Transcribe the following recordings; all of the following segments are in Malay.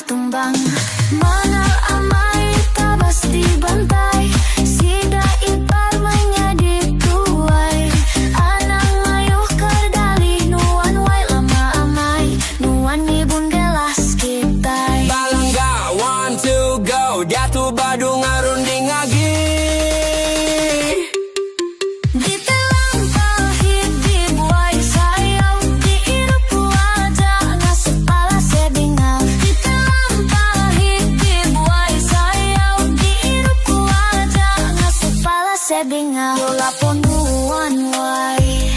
tumbang. Mana amai tabas dibantai, sida ipar menjadi tuai. Anang mayuh kerdali nuan wai lama amai, nuan ibun gelas kitai. Balangga one to go, jatuh badung arunding lagi. Ditelampahit dibuai sayau, diirup wajah ngasup pala sebingal. Ditelampahit dibuai sayau, diirup wajah ngasup pala sebingal. Yola ponduan wai,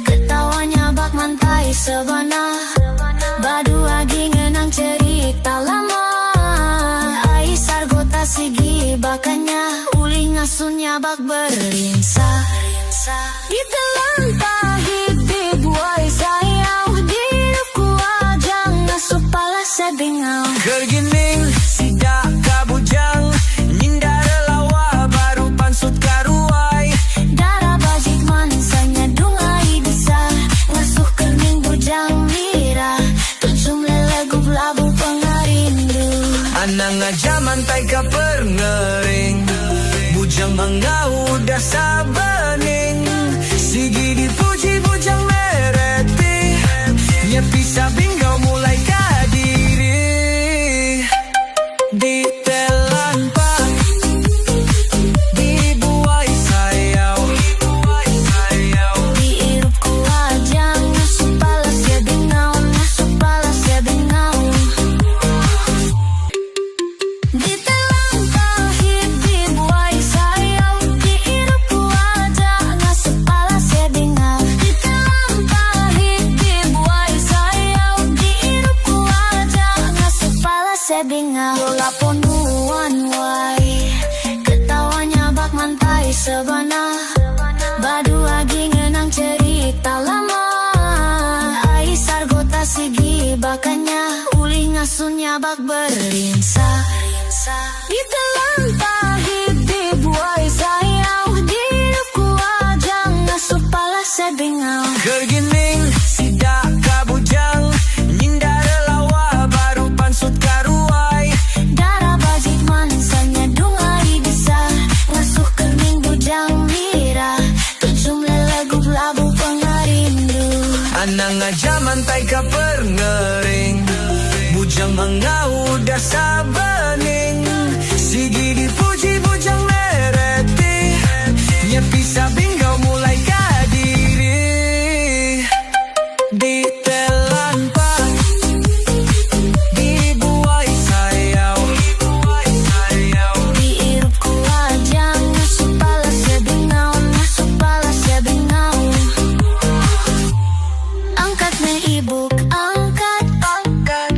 ketawanya bak mantai sebana. Badu lagi ngenang cerita lama, ai sargota sigi bakanya, uli ngasunya bak berinsa. Ditelampahit dibuai sayau, diirup wajah ngasup pala sebingal. Kergining sidak kabujang, nyindara lawa baru pansut karuai. Darah bajik manisanya dungai desa, ngasuh kening bujang mira, tucum lele gub labu pengarindu. Anang aja mantai ka pernering, bujang mangau udah sabening. Sigi dipuji bujang mereti, nyepi sabingau mulai kadiri. Ditelampa dibuai sayau, Diirup ku wajah ngasup pala sebingau, ngasup pala sebingau. Ditelampahit dibuai sayau, diirup ku wajah ngasup pala sebingau. Ditelampahit dibuai sayau, diirup ku wajah ngasup pala sebingau. Yola ponduan wai, ketawanya bak mantai sebana. Badu lagi ngenang cerita lama, ai sargota sigi bakanya, uli ngasunya bak berinsa. Ditelampahit dibuai sayau, diirup ku wajah ngasup pala sebingau. kergining sidak kabujang, nyindara lawa baru pansut karuai. Darah bajik manisanya dungai desa, ngasuh kening bujang mira, tucum lele gub labu pengarindu. Anang aja mantai ka pernering, bujang mangau udah sabening. Sigi dipuji bujang mereti, nyepi sabingau mulai kadiri. Ditelampa dibuai sayau, Diirup ku wajah ngasup pala sebingau, ngasup pala sebingau. Angkat me ibuk, angkat,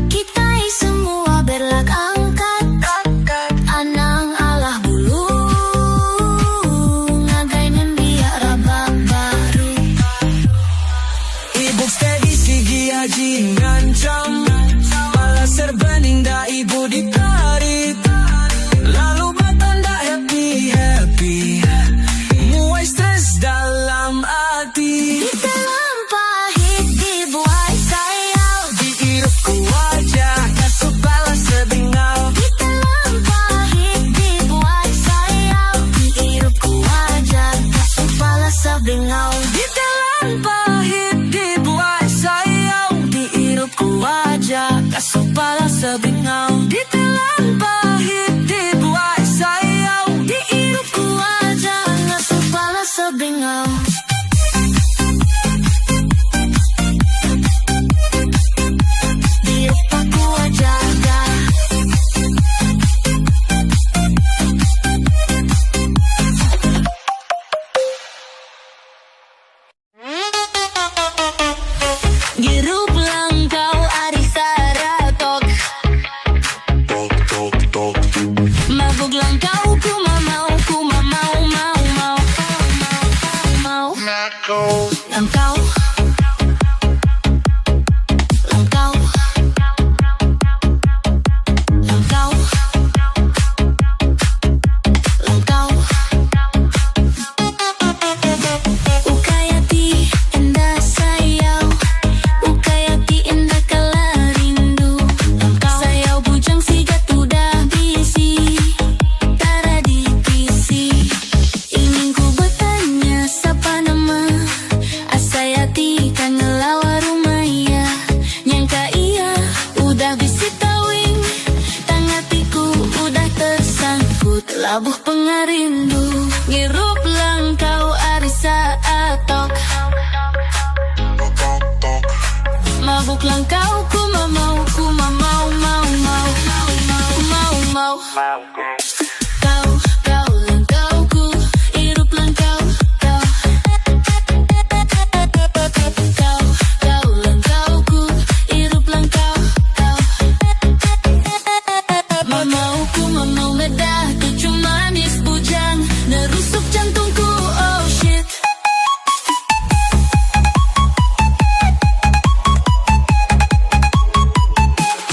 kita semua berlak angkat. Anang alah bulu, ngagai nembiak rabak baru. ibuk steady sigi haji ngancam, pala serbening da ibu ditarik. Lalu batanda happy, muai stres dalam hati. Ditelampahit dibuai sayau, Diirup ku wajah ngasup pala sebingau. ditelampahit dibuai sayau, diirup ku wajah ngasup pala sebingau. Ditelampahit dibuai sayau, diirup ku wajah ngasup pala sebingau. Ditelampahit dibuai sayau, Diirup ku wajah ngasup pala sebingau. Diirup aku wajah dah. Girup langkau ari saratok, mabuk langkau ku mamau mau. disebut labuh pengarindu. Ngirup langkau arisa atok, mabuk langkau ku mamau, ku mamau, mau, mau, mau, mau, mau. Kau langkauku, irup langkau, kau langkauku, irup langkau, kau. Mamauku, mamau medah, cucu manis bujang, nerusuk jantungku, oh shit.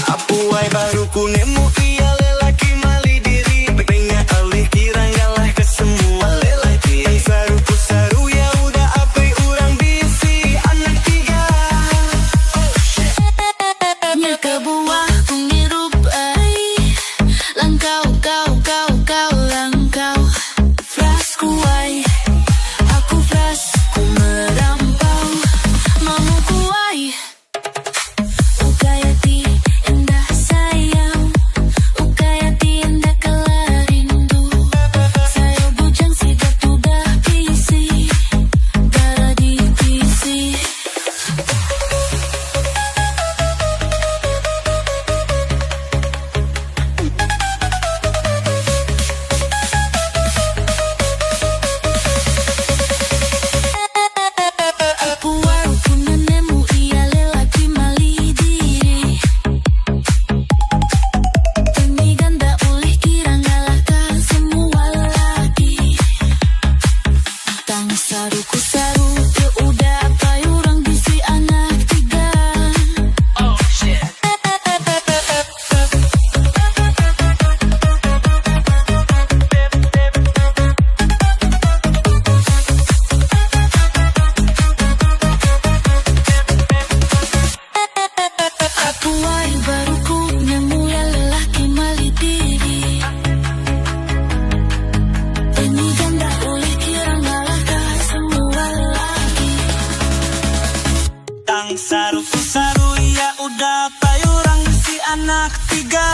Apuai baru ku nemu ia lelaki mali diri, pengen alih kira ngalah ke semua lelaki. Saru ku saru ya udah apa orang bisi anak tiga. Nya kebuah ku ngirup langkau, kau langkau. Fras kuai, aku fras, ku merampau. Mamu kuai, ukayati endah sayang, ukayati endah kelarindu. Saya bujang sidak tudah pisi, gara di pisi. Apuai ku nemu ia lelaki mali diri, demi ganda ulih kira ngalahkan semua lelaki. Tang saru ku saru ke udah pai orang bisi anak tiga. Apuai baru ku nemu ya lelaki mali diri, demi ganda ulih kira ngalahkan semua lelaki. Tang saru ku saru ya udah apa orang bisi anak tiga.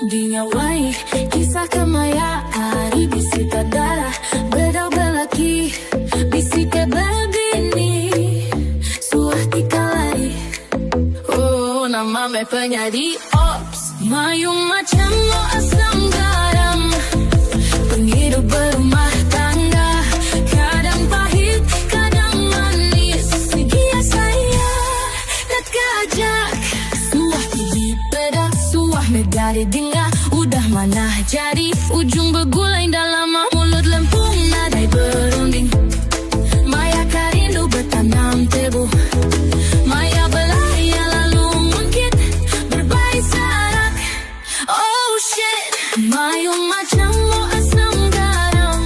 Dinyawai kisah kemayaan, bisi darah bedau belaki, bisi ke begini suah tikalai. Oh, nama me penyanyi ops, mayu macam lo asam garam, penghidup berumah tangga, kadang pahit, kadang manis. Dia saya nak kajak, suah tinggi pedak, suah megari dengar, udah mana jadi ujung begulai dalam mulut lempung nadai berunding. Maya karindu bertanam tebu, maya belaya lalu mungkit berbaik sarak. Oh shit, mayu macam lo asam garam,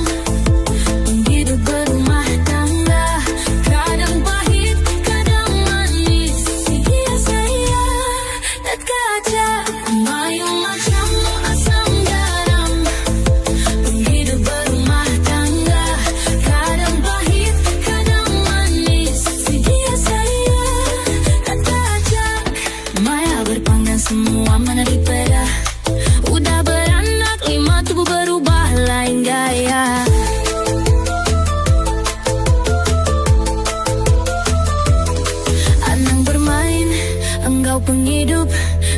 penghidup berumah tangga, kadang pahit, kadang manis. Dia saya nak kacak, mayu macam lo asam garam, penghidup berumah tangga, kadang pahit, kadang manis. Dia saya nak kacak, maya berpanggang semua mana dipeda, udah beranak 5 tubuh berubah lain gaya. Anang bermain, engkau penghidup,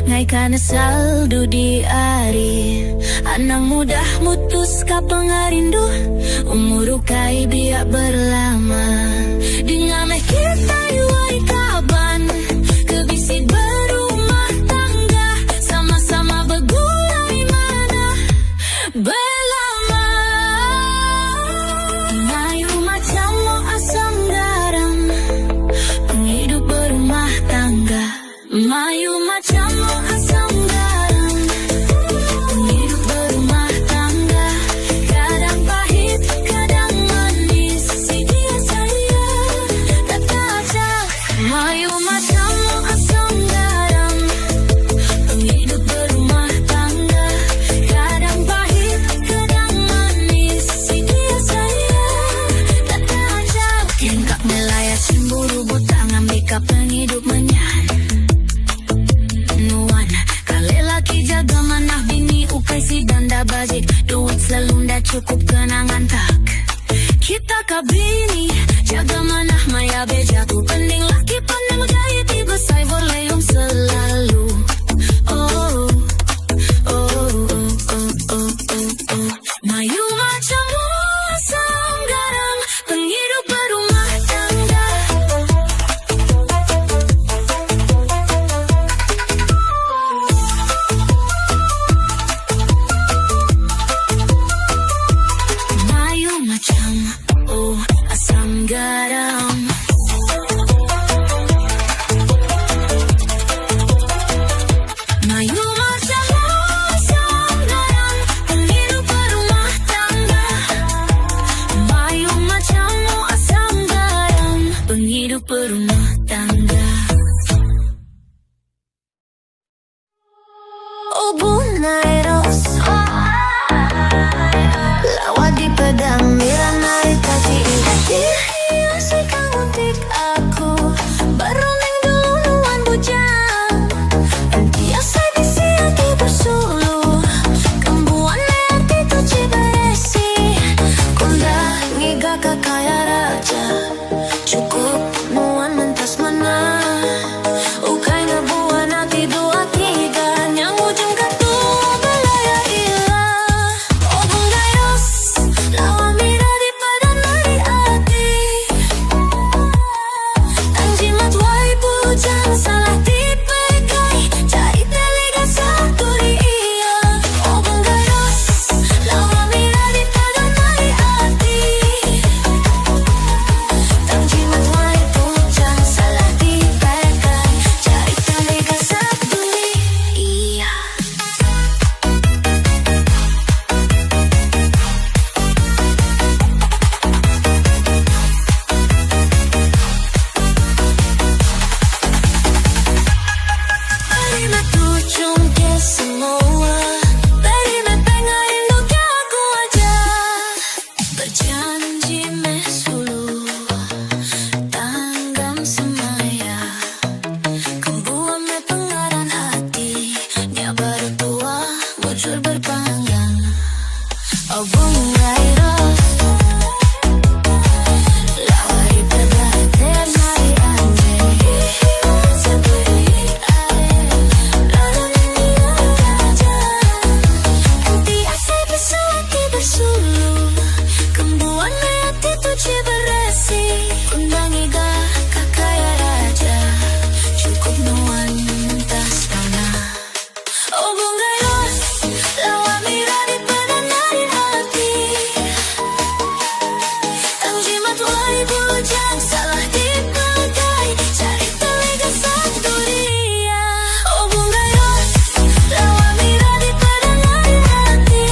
ngaikan saldo di ari. Anang mudah mutus ka pengarindu, umur ukai biak berlama. Dengan kita yuai kaban, kebisi berumah tangga, sama-sama begulai mana belama. Mayu macam lo asam garam, penghidup berumah ini jaga manah maya bejaku pening laki pandang gaya tiba saya berleung selalu. Oh, oh, oh, oh, oh, oh, oh. Mayu macam asam garam penghidup berumah tangga. Mayu macam asam garam. Mayu macam asam garam penghidup berumah tangga. Mayu macam asam garam penghidup berumah tangga. Oh Bunairos, lawat di pedang miranai tadi dia sekarang untik aku berunding dulu nuan bujang entiasa di siati bersuluh kembuan leati tu ciberesi kundangi gagak kaya raja cukup nuan mentas mana ukai ngebuan hati dua tiga yang ujung katu belaya ilah. Oh Bunairos, lawa mira di padan mari hati tang jimat wai bujang salah dipegai cari teliga satu dia. Oh Bunairos, lawa mira di padan mari hati tang jimat wai bujang salah dipegai cari teliga satu dia. Terima tujuan ke semua, terima pengaruh lo ke aku aja. Berjanji mesulu, tanggam semaya. Kembuan me pengaran hati, nya baru tua, muncul berpanggang. Oh Bunairos, lawari pedate mari anje. Seberi lalu nyanyi raja. Entiasa bersuati bersuluh, kembuan hati tu ciberesi. Kundangi gagak kaya raja, cukup nuan mentas mana. Oh Bunairos, lawa mira di padan mari hati tang jimat wai bujang salah dipakai cari teliga satu dia. Oh Bunairos, lawa mira di padan mari hati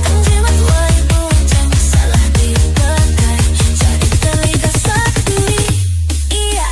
tang jimat wai bujang salah dipakai cari teliga satu dia.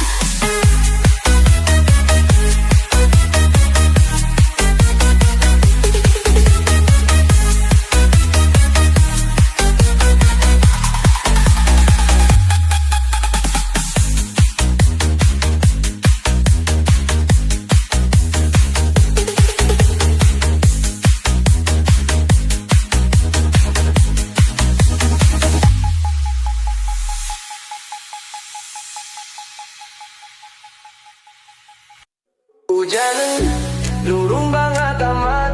Hujan lurung banget amat,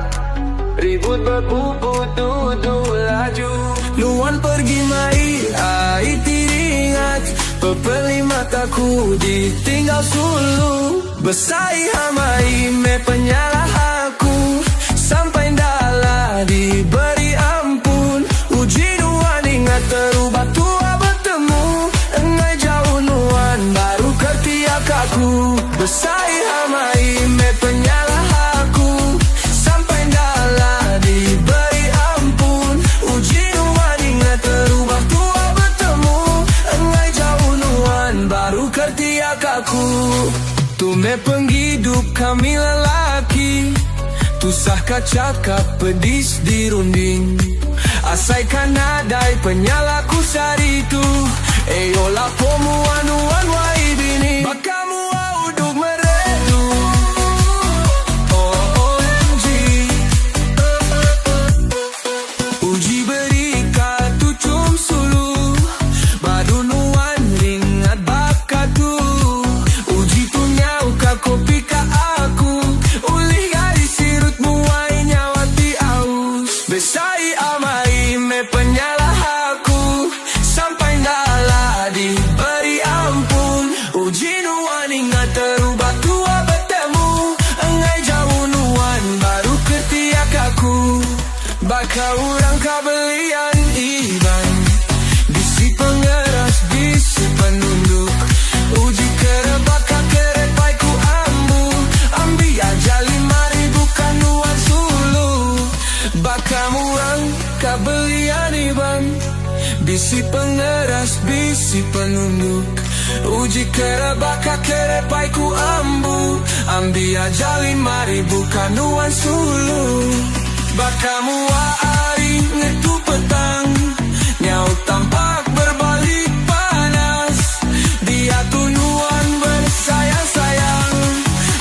ribut berpuput duduk laju. Luan pergi mai, ai teringat, pepeli mataku ditinggal sulu. Besai hamai me penyalah aku, sampai ndalah diberi ampun. Uji nuan ingat terubah tua bertemu, engai jauh nuan baru kertiak aku. Besai hamai me penyalah aku, sampai ndalah diberi ampun. Uji nuan ingat terubah tua bertemu, engai jauh nuan baru kertiak aku. Tu me penghidup kami lelaki, tu sah cakap pedis dirunding. Asaikan nadai penyalaku saritu, eyolah pomuan wan wai bini. Bakamu auduk meredu, OMG. Uji berikan tu cum sul Bisi pengeras, bisi penunduk, uji kerebaka kerepai ku ambu. Ambia jalin mari bukan nuan sulu. Bakamu ari ngetu petang, nyau tampak berbalik panas. Dia tunuan bersayang-sayang,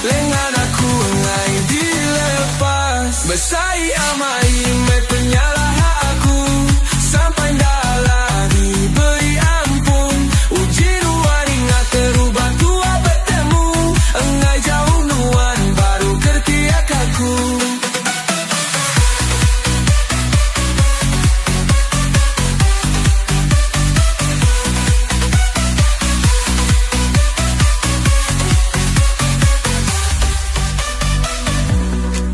lengan aku ngai dilepas. Besai amai me penyalah aku, sampai dalam diberi ampun. Uji ruan ingat terubah tua bertemu, engai jauh nuan baru kertiak aku.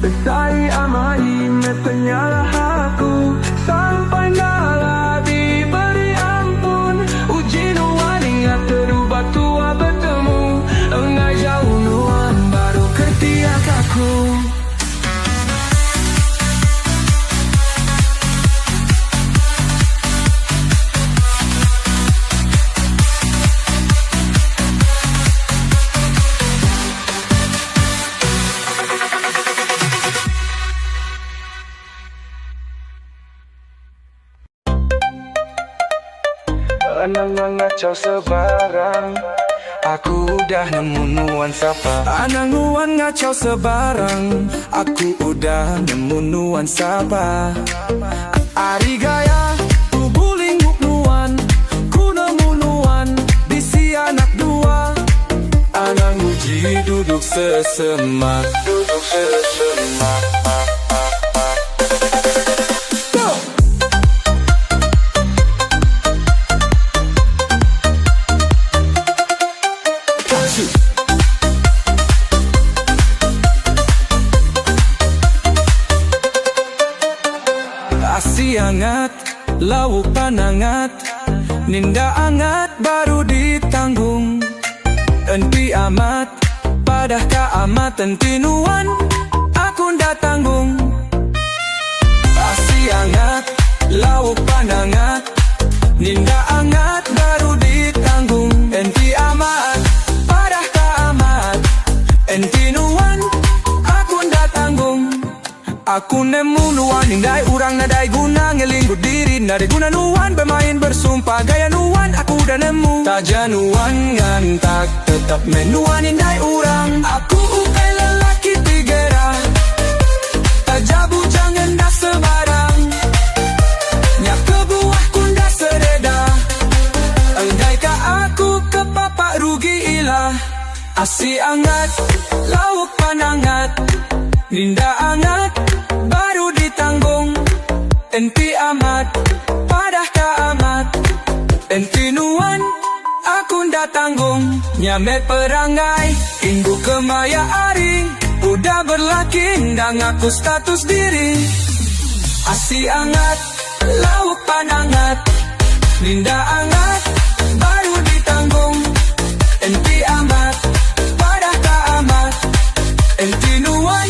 Besai amai me penyalah aku, sampai dalam diberi ampun. Uji nuan ingat terubah tua bertemu, engai jauh nuan baru kertiak aku. Anang ngacau sebarang, aku udah nemu nuansa pa. Anang nuan ngacau sebarang, aku udah nemu nuansa pa. Ari gaya, tubuh lingguk nuan, ku nemu nuan, bisi anak dua. Anang uji duduk sesemak, duduk sesemak. Asi angat, lauk panangat, ninda angat baru ditanggung. Enti amat, padah ka amat enti nuan, aku nda tanggung. Asi angat, lauk panangat, ninda angat baru ditanggung. Enti amat, padah ka amat, enti nuan, aku nda tanggung. Aku nemu nuan indai urang nadai guna ngelinggut diri. Nadai guna nuan bermain bersumpah gaya nuan aku udah nemu. Taja nuan ngantak tetap menuan indai urang. Aku ukai lelaki tigera, taja bujang endah sebarang. Nyak kebuah kunda sereda, enggai ka aku ke papa rugi ilah. Asi angat, lauk panangat, ninda angat baru ditanggung. Enti amat, padah ka amat, enti nuan, aku nda tanggung. Nyame perangai, inggu kemaya aring, udah berlaki nda ngaku status diri. Asi angat, lauk panangat, ninda angat baru ditanggung. Enti amat, padah ka amat, enti nuan,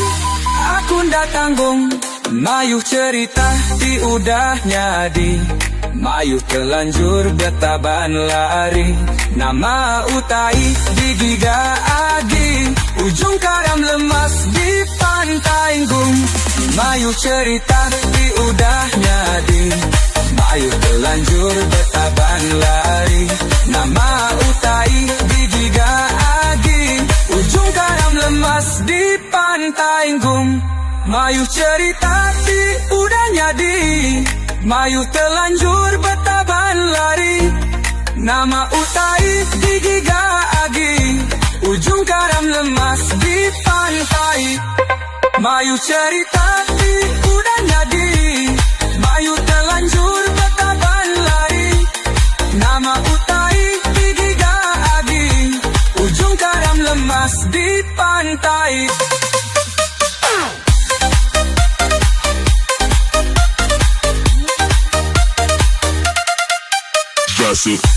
aku nda tanggung. Mayuh cerita di udah nyadi, mayuh telanjur betaban lari. Nama utai di giga agi, ujung karam lemas di pantai gung. Mayuh cerita di udah nyadi, mayuh telanjur betaban lari. Nama utai di giga agi, ujung karam lemas di pantai gung. Mayuh cerita di udah nyadi, mayuh telanjur betaban lari. Nama utai di giga agi, ujung karam lemas di pantai. Mayuh cerita di udah nyadi, mayuh telanjur betaban lari. Nama utai di giga agi, ujung karam lemas di pantai. Gossip.